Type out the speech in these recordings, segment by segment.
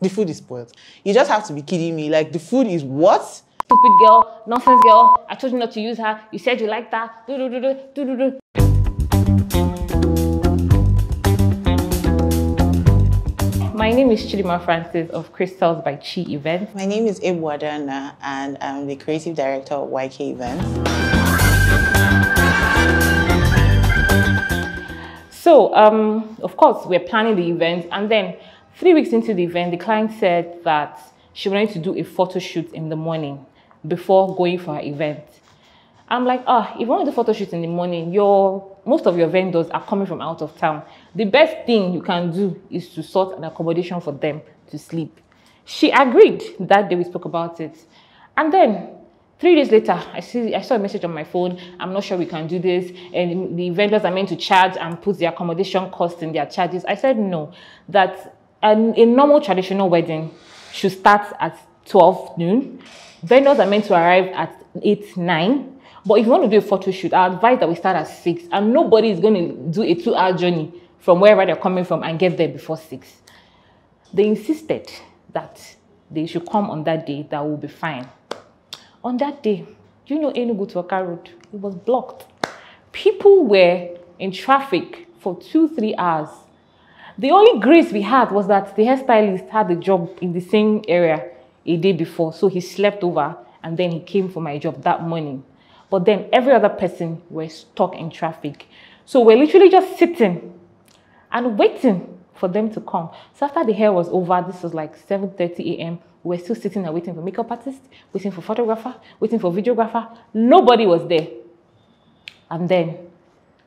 The food is spoiled. You just have to be kidding me. Like, the food is what? Stupid girl, nonsense girl. I told you not to use her. You said you like that. Do do do do do do do. My name is Chidima Francis of Crystals by Chi Events. My name is Ebu Adana, and I'm the creative director of YK Events. So, of course, we're planning the event, and then 3 weeks into the event, the client said that she wanted to do a photo shoot in the morning before going for her event. I'm like, if you want to do photo shoot in the morning, most of your vendors are coming from out of town. The best thing you can do is to sort an accommodation for them to sleep. She agreed. That day we spoke about it. And then 3 days later, I saw a message on my phone. I'm not sure we can do this. And the vendors are meant to charge and put the accommodation cost in their charges. I said no, that a normal traditional wedding should start at 12 noon. Vendors are meant to arrive at 8, 9. But if you want to do a photo shoot, I advise that we start at 6. And nobody is going to do a 2-hour journey from wherever they're coming from and get there before 6. They insisted that they should come on that day, that will be fine. On that day, do you know Enugu to Oka Road? It was blocked. People were in traffic for 2-3 hours. The only grace we had was that the hairstylist had a job in the same area a day before. So he slept over and then he came for my job that morning. But then every other person were stuck in traffic. So we're literally just sitting and waiting for them to come. So after the hair was over, this was like 7:30 a.m. We were still sitting and waiting for makeup artist, waiting for photographer, waiting for videographer. Nobody was there. And then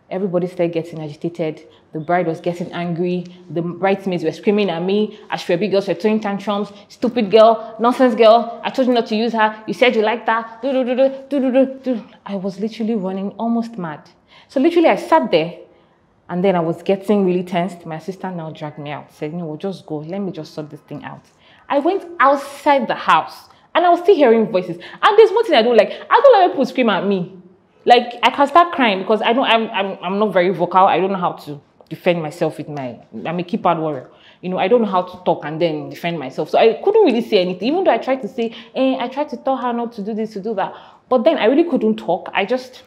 everybody started getting agitated. The bride was getting angry. The bridesmaids were screaming at me. Ashwebi girls were throwing tantrums. Stupid girl, nonsense girl. I told you not to use her. You said you like that. Do, do, do, do, do, do, do, do. I was literally running almost mad. So literally I sat there and then I was getting really tensed. My assistant now dragged me out. Said, no, just go. Let me just sort this thing out. I went outside the house and I was still hearing voices. And there's one thing I don't like. I don't like people scream at me. Like, I can start crying because I'm not very vocal. I don't know how to defend myself with I'm a keypad warrior. You know, I don't know how to talk and then defend myself. So I couldn't really say anything, even though I tried to say, I tried to tell her not to do this, to do that. But then I really couldn't talk. I just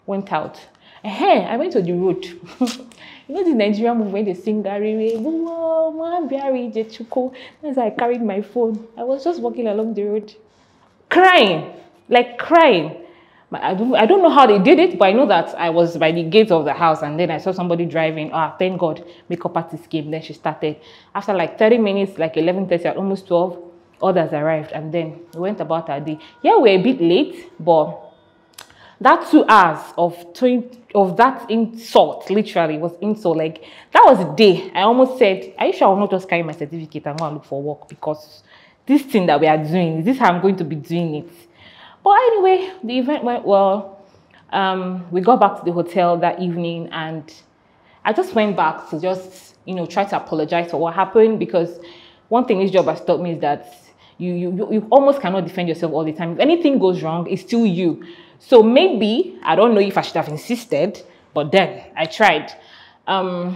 went out. I went to the road. You know the Nigerian movie when they sing Gary, as I carried my phone. I was just walking along the road, crying, like crying. I don't know how they did it, but I know that I was by the gate of the house and then I saw somebody driving. Thank God, makeup artist came. Then she started. After like 30 minutes, like 11:30, at almost 12, others arrived and then we went about our day. Yeah, we're a bit late, but that 2 hours of that insult, literally, was insult. Like, that was the day I almost said, are you sure I will not just carry my certificate and go and look for work? Because this thing that we are doing, is this how I'm going to be doing it? But anyway, the event went well. We got back to the hotel that evening and I just went back to just, try to apologize for what happened, because one thing this job has taught me is that you almost cannot defend yourself all the time. If anything goes wrong, it's still you. So maybe, I don't know if I should have insisted, but then I tried. I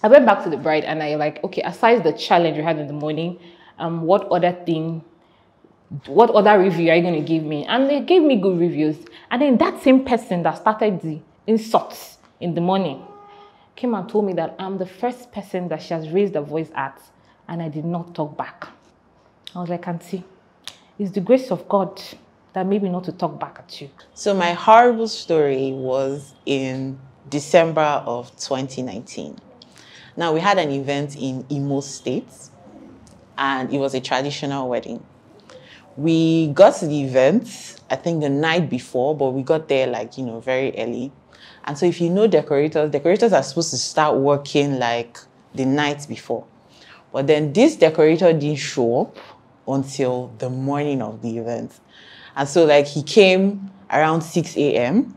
went back to the bride and I like, okay, aside the challenge we had in the morning, what other review are you going to give me? And they gave me good reviews. And then that same person that started the insults in the morning came and told me that I'm the first person that she has raised her voice at, and I did not talk back. I was like, Auntie, it's the grace of God that made me not to talk back at you. So my horrible story was in December of 2019. Now, we had an event in Imo State, and it was a traditional wedding. We got to the event, I think the night before, but we got there like, very early. And so if you know decorators are supposed to start working like the night before. But then this decorator didn't show up until the morning of the event. And so like he came around 6 a.m.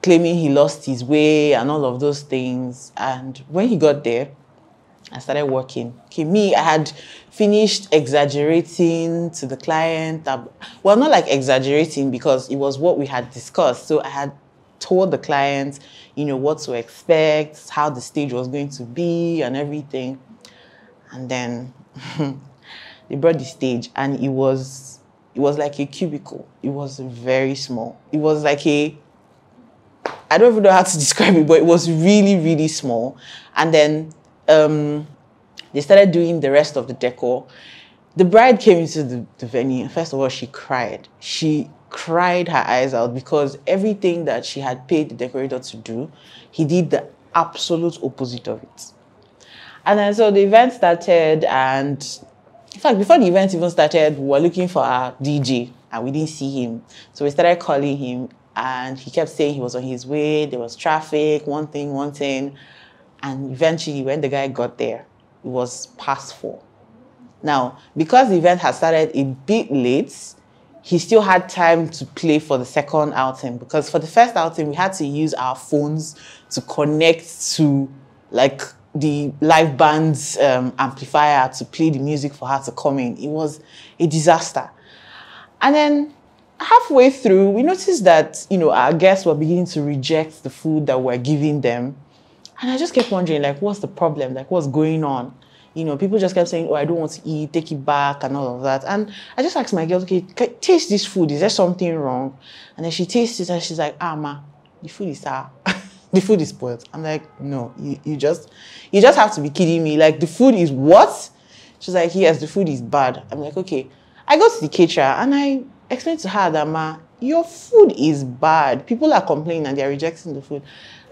claiming he lost his way and all of those things. And when he got there, I started working. Okay, me, I had finished exaggerating to the client. Well, not like exaggerating because it was what we had discussed. So I had told the client, what to expect, how the stage was going to be and everything. And then they brought the stage, and it was like a cubicle. It was very small. It was like I don't even know how to describe it, but it was really, really small. And then they started doing the rest of the decor. The bride came into the venue. First of all, she cried. She cried her eyes out because everything that she had paid the decorator to do, he did the absolute opposite of it. And then so the event started, and in fact, before the event even started, we were looking for our DJ and we didn't see him. So we started calling him, and he kept saying he was on his way. There was traffic, one thing. And eventually, when the guy got there, it was past 4. Now, because the event had started a bit late, he still had time to play for the second outing, because for the first outing, we had to use our phones to connect to like the live band's amplifier to play the music for her to come in. It was a disaster. And then halfway through, we noticed that, our guests were beginning to reject the food that we're giving them. And I just kept wondering, like, what's the problem? Like, what's going on? People just kept saying, oh, I don't want to eat, take it back, and all of that. And I just asked my girl, okay, taste this food. Is there something wrong? And then she tastes it, and she's like, ma, the food is sour. The food is spoiled. I'm like, no, you just have to be kidding me. Like, the food is what? She's like, yes, the food is bad. I'm like, okay. I go to the caterer, and I explained to her that, ma, your food is bad. People are complaining, and they're rejecting the food.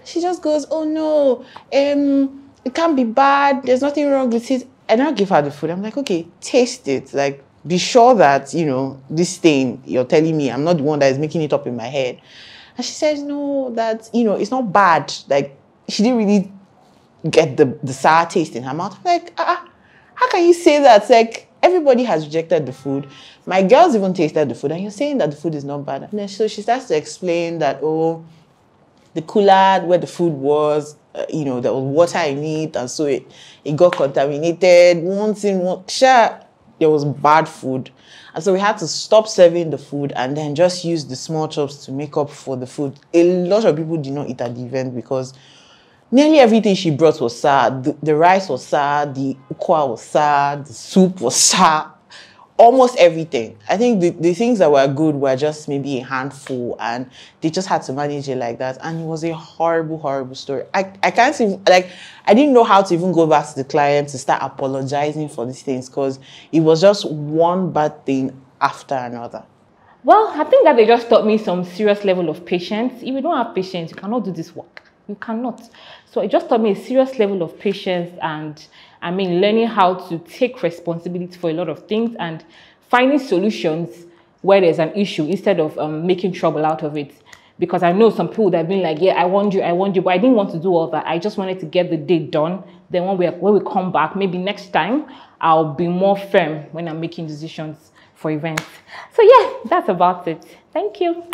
She just goes, oh, no, it can't be bad. There's nothing wrong with it. And I'll give her the food. I'm like, okay, taste it. Like, be sure that, this thing you're telling me, I'm not the one that is making it up in my head. And she says, no, that, it's not bad. Like, she didn't really get the sour taste in her mouth. I'm like, how can you say that? It's like, everybody has rejected the food. My girls even tasted the food, and you're saying that the food is not bad. And then so she starts to explain that, the cooler where the food was, there was water in it, and so it got contaminated. There was bad food. And so we had to stop serving the food and then just use the small chops to make up for the food. A lot of people did not eat at the event because nearly everything she brought was sour. The rice was sour, the ukwa was sour, the soup was sour. Almost everything. I think the things that were good were just maybe a handful, and they just had to manage it like that. And it was a horrible, horrible story. I can't even, I didn't know how to even go back to the client to start apologizing for these things, because it was just one bad thing after another. Well, I think that they just taught me some serious level of patience. If you don't have patience, you cannot do this work. You cannot. So it just taught me a serious level of patience, and learning how to take responsibility for a lot of things and finding solutions where there's an issue instead of making trouble out of it. Because I know some people that have been like, yeah, I want you, but I didn't want to do all that. I just wanted to get the date done. Then when we come back, maybe next time, I'll be more firm when I'm making decisions for events. So yeah, that's about it. Thank you.